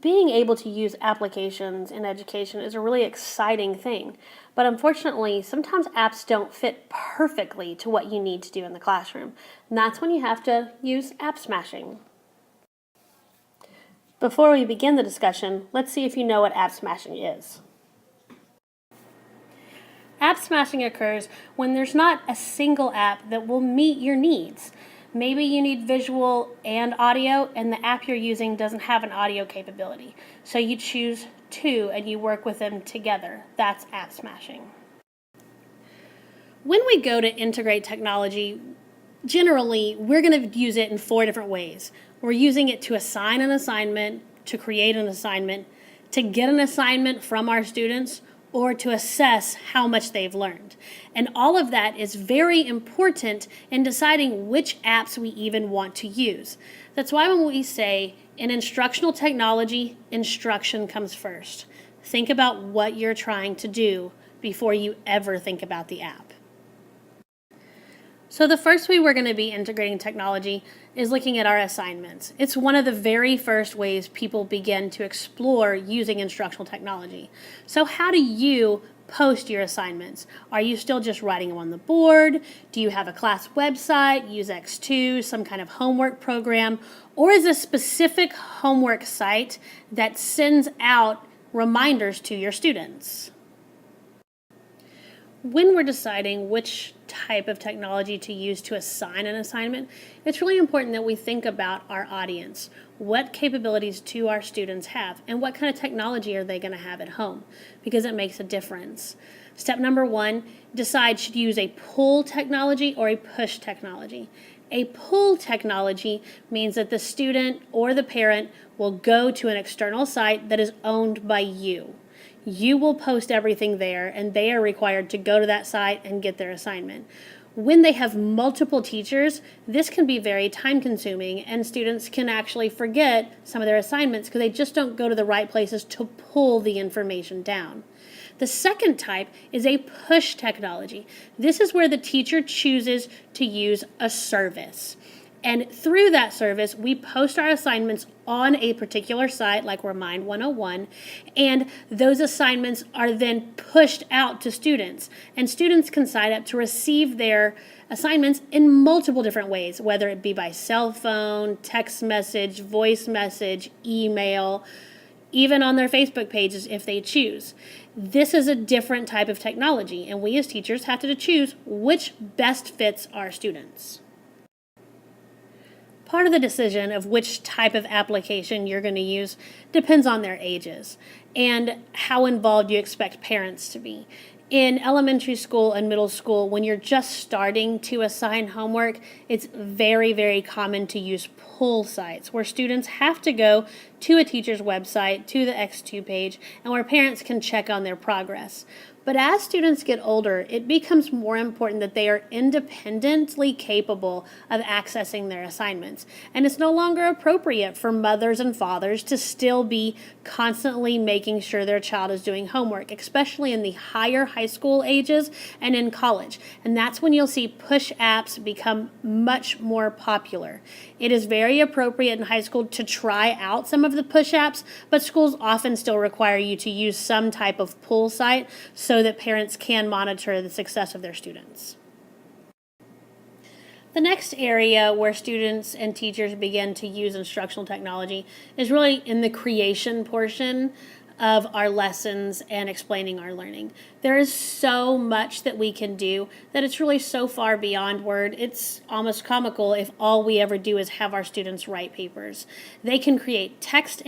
Being able to use applications in education is a really exciting thing, but unfortunately, sometimes apps don't fit perfectly to what you need to do in the classroom, and that's when you have to use app smashing. Before we begin the discussion, let's see if you know what app smashing is. App smashing occurs when there's not a single app that will meet your needs. Maybe you need visual and audio, and the app you're using doesn't have an audio capability. So you choose two and you work with them together. That's app smashing. When we go to integrate technology, generally we're going to use it in 4 different ways. We're using it to assign an assignment, to create an assignment, to get an assignment from our students, or to assess how much they've learned. And all of that is very important in deciding which apps we even want to use. That's why when we say in instructional technology, instruction comes first. Think about what you're trying to do before you ever think about the app. So the first way we're going to be integrating technology is looking at our assignments. It's one of the very first ways people begin to explore using instructional technology. So how do you post your assignments? Are you still just writing them on the board? Do you have a class website, use X2, some kind of homework program? Or is a specific homework site that sends out reminders to your students? When we're deciding which type of technology to use to assign an assignment, it's really important that we think about our audience. What capabilities do our students have, and what kind of technology are they going to have at home? Because it makes a difference. Step number 1, decide should you use a pull technology or a push technology. A pull technology means that the student or the parent will go to an external site that is owned by you. You will post everything there, and they are required to go to that site and get their assignment. When they have multiple teachers, this can be very time-consuming, and students can actually forget some of their assignments because they just don't go to the right places to pull the information down. The second type is a push technology. This is where the teacher chooses to use a service. And through that service, we post our assignments on a particular site like Remind 101, and those assignments are then pushed out to students. And students can sign up to receive their assignments in multiple different ways, whether it be by cell phone, text message, voice message, email, even on their Facebook pages if they choose. This is a different type of technology, and we as teachers have to choose which best fits our students. Part of the decision of which type of application you're going to use depends on their ages and how involved you expect parents to be. In elementary school and middle school, when you're just starting to assign homework, it's very, very common to use pull sites where students have to go to a teacher's website, to the X2 page, and where parents can check on their progress. But as students get older, it becomes more important that they are independently capable of accessing their assignments. And it's no longer appropriate for mothers and fathers to still be constantly making sure their child is doing homework, especially in the higher high school ages and in college. And that's when you'll see push apps become much more popular. It is very appropriate in high school to try out some of the push apps, but schools often still require you to use some type of pull site so that parents can monitor the success of their students. The next area where students and teachers begin to use instructional technology is really in the creation portion of our lessons and explaining our learning. There is so much that we can do that it's really so far beyond word. It's almost comical if all we ever do is have our students write papers. They can create text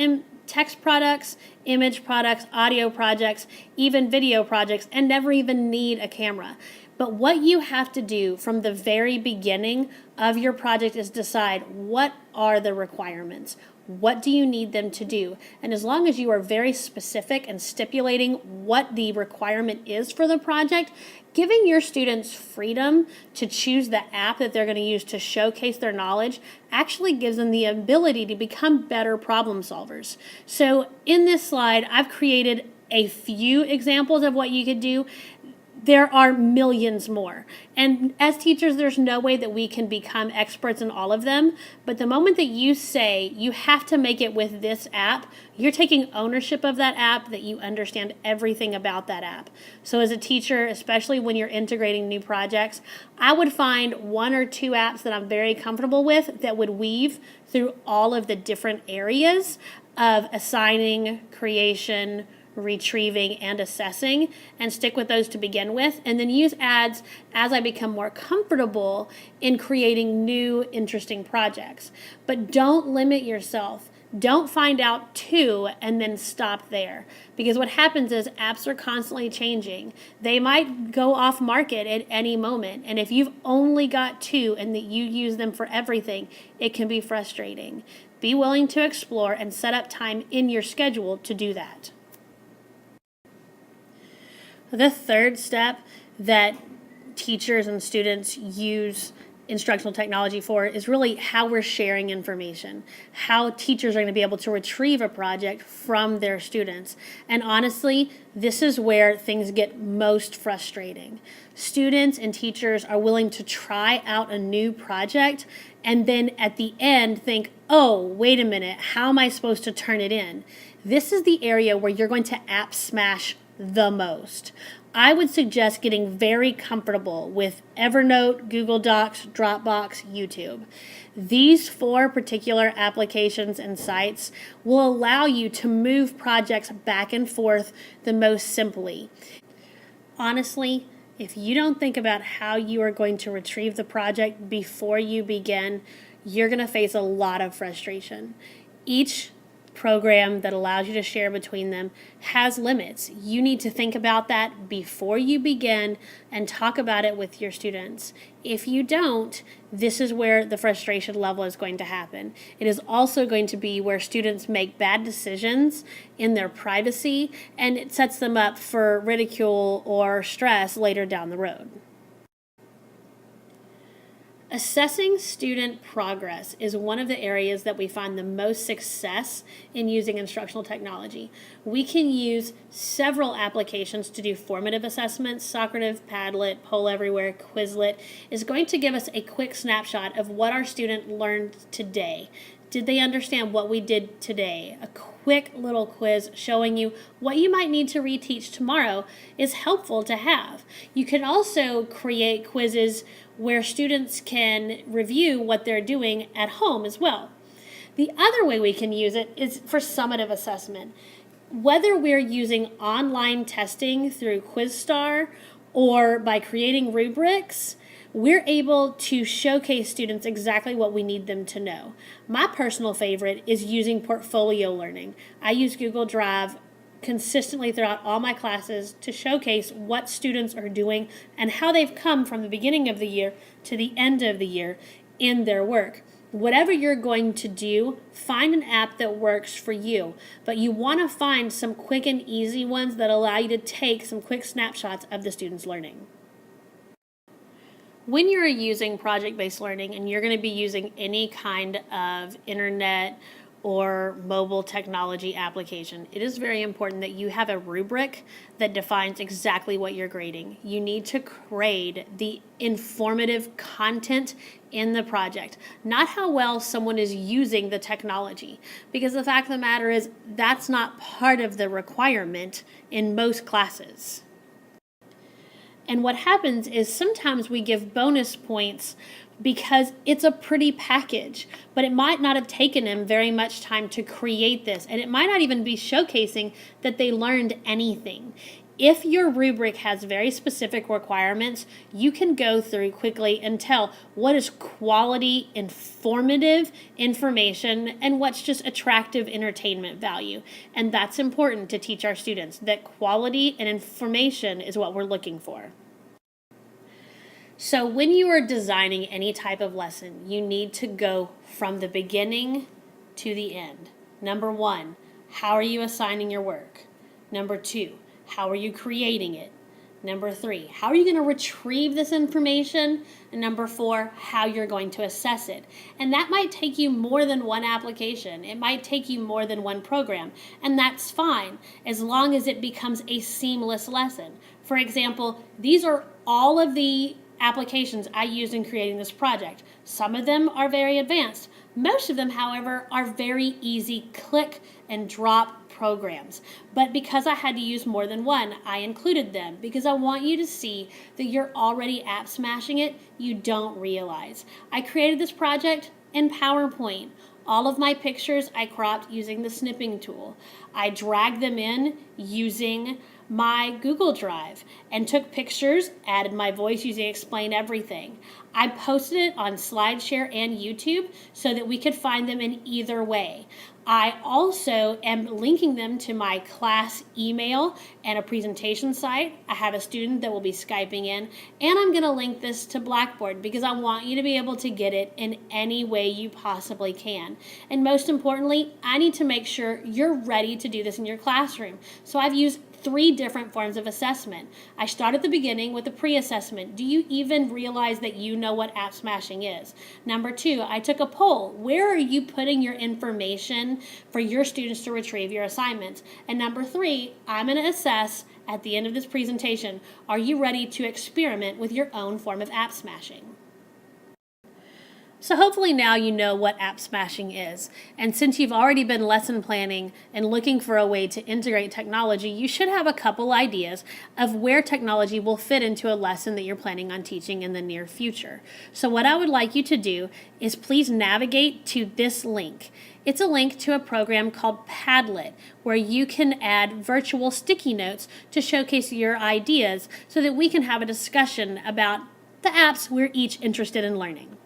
products, image products, audio projects, even video projects, and never even need a camera. But what you have to do from the very beginning of your project is decide what are the requirements. What do you need them to do? And as long as you are very specific and stipulating what the requirement is for the project, giving your students freedom to choose the app that they're going to use to showcase their knowledge actually gives them the ability to become better problem solvers. So in this slide, I've created a few examples of what you could do. there are millions more. And as teachers, there's no way that we can become experts in all of them. But the moment that you say you have to make it with this app, you're taking ownership of that app, that you understand everything about that app. So as a teacher, especially when you're integrating new projects, I would find 1 or 2 apps that I'm very comfortable with that would weave through all of the different areas of assigning, creation, retrieving, and assessing, and stick with those to begin with, and then use ads as I become more comfortable in creating new, interesting projects. But don't limit yourself. Don't find out 2 and then stop there. Because what happens is apps are constantly changing. They might go off market at any moment. And if you've only got 2 and that you use them for everything, it can be frustrating. Be willing to explore and set up time in your schedule to do that. The third step that teachers and students use instructional technology for is really how we're sharing information, how teachers are going to be able to retrieve a project from their students. And honestly, this is where things get most frustrating. Students and teachers are willing to try out a new project and then at the end think, oh, wait a minute, how am I supposed to turn it in? This is the area where you're going to app smash the most. I would suggest getting very comfortable with Evernote, Google Docs, Dropbox, YouTube. These 4 particular applications and sites will allow you to move projects back and forth the most simply. Honestly, if you don't think about how you are going to retrieve the project before you begin, you're going to face a lot of frustration. Each program that allows you to share between them has limits. You need to think about that before you begin and talk about it with your students. If you don't, this is where the frustration level is going to happen. It is also going to be where students make bad decisions in their privacy, and it sets them up for ridicule or stress later down the road. Assessing student progress is one of the areas that we find the most success in using instructional technology. We can use several applications to do formative assessments. Socrative, Padlet, Poll Everywhere, Quizlet is going to give us a quick snapshot of what our student learned today. Did they understand what we did today? A quick little quiz showing you what you might need to reteach tomorrow is helpful to have. You can also create quizzes where students can review what they're doing at home as well. The other way we can use it is for summative assessment. Whether we're using online testing through Quizstar or by creating rubrics, we're able to showcase students exactly what we need them to know. My personal favorite is using portfolio learning. I use Google Drive consistently throughout all my classes to showcase what students are doing and how they've come from the beginning of the year to the end of the year in their work. Whatever you're going to do, find an app that works for you, but you want to find some quick and easy ones that allow you to take some quick snapshots of the students' learning. When you're using project-based learning and you're going to be using any kind of internet or mobile technology application, it is very important that you have a rubric that defines exactly what you're grading. You need to grade the informative content in the project, not how well someone is using the technology, because the fact of the matter is that's not part of the requirement in most classes. And what happens is sometimes we give bonus points because it's a pretty package, but it might not have taken them very much time to create this, and it might not even be showcasing that they learned anything. If your rubric has very specific requirements, you can go through quickly and tell what is quality, informative information and what's just attractive entertainment value. And that's important to teach our students, that quality and information is what we're looking for. So when you are designing any type of lesson, you need to go from the beginning to the end. Number 1, how are you assigning your work? Number 2, how are you creating it? Number 3, how are you going to retrieve this information? And number 4, how you're going to assess it. And that might take you more than one application. It might take you more than one program. And that's fine, as long as it becomes a seamless lesson. For example, these are all of the applications I used in creating this project. Some of them are very advanced. Most of them, however, are very easy click and drop programs. But because I had to use more than one, I included them because I want you to see that you're already app smashing it, you don't realize. I created this project in PowerPoint. All of my pictures I cropped using the snipping tool. I dragged them in using my Google Drive and took pictures, added my voice using Explain Everything. I posted it on SlideShare and YouTube so that we could find them in either way. I also am linking them to my class email and a presentation site. I have a student that will be Skyping in, and I'm going to link this to Blackboard because I want you to be able to get it in any way you possibly can. And most importantly, I need to make sure you're ready to do this in your classroom. So I've used 3 different forms of assessment. I start at the beginning with a pre-assessment. Do you even realize that you know what app smashing is? Number 2, I took a poll. Where are you putting your information for your students to retrieve your assignments? And number 3, I'm going to assess at the end of this presentation, are you ready to experiment with your own form of app smashing? So hopefully now you know what app smashing is. And since you've already been lesson planning and looking for a way to integrate technology, you should have a couple ideas of where technology will fit into a lesson that you're planning on teaching in the near future. So what I would like you to do is please navigate to this link. It's a link to a program called Padlet, where you can add virtual sticky notes to showcase your ideas so that we can have a discussion about the apps we're each interested in learning.